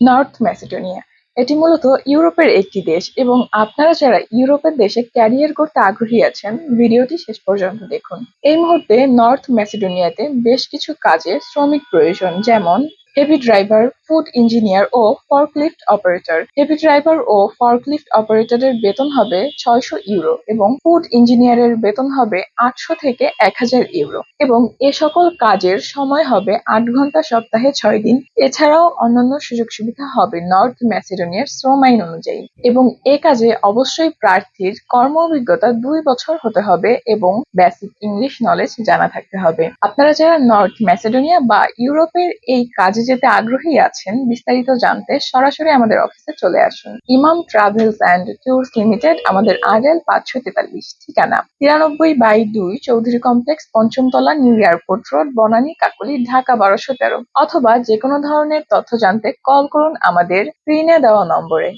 North Macedonia এটি মূলত ইউরোপের একটি দেশ এবং আপনারা যারা ইউরোপের দেশে ক্যারিয়ার করতে আগ্রহী আছেন ভিডিওটি শেষ পর্যন্ত দেখুন। এই মুহূর্তে নর্থ ম্যাসেডোনিয়াতে বেশ কিছু কাজে শ্রমিক প্রয়োজন, যেমন হেভি ড্রাইভার, ফুড ইঞ্জিনিয়ার ও ফর্কলিফট অপারেটর। হেভি ড্রাইভার ও ফর্কলিফট অপারেটরের বেতন হবে 600 ইউরো এবং ফুড ইঞ্জিনিয়ারের বেতন হবে 800 থেকে 1000 ইউরো এবং এ সকল কাজের সময় হবে 8 ঘন্টা সপ্তাহে 6 দিন। এছাড়াও অন্যান্য সুযোগ সুবিধা হবে নর্থ ম্যাসেডোনিয়ার শ্রম আইন অনুযায়ী এবং এ কাজে অবশ্যই প্রার্থীর কর্ম অভিজ্ঞতা 2 বছর হতে হবে এবং বেসিক ইংলিশ নলেজ জানা থাকতে হবে। আপনারা যারা নর্থ ম্যাসেডোনিয়া বা ইউরোপের এই কাজে যেতে আগ্রহী আছেন, বিস্তারিত জানতে সরাসরি আমাদের অফিসে চলে আসুন। ইমাম ট্রাভেলস অ্যান্ড ট্যুরস লিমিটেড, আমাদের RL 543, ঠিকানা 93/2 চৌধুরী কমপ্লেক্স, পঞ্চম তলা, new airport road, Banani, Kakoli, Dhaka 1213। অথবা যে কোনো ধরনের তথ্য জানতে কল করুন আমাদের স্ক্রিনে দেওয়া নম্বরে।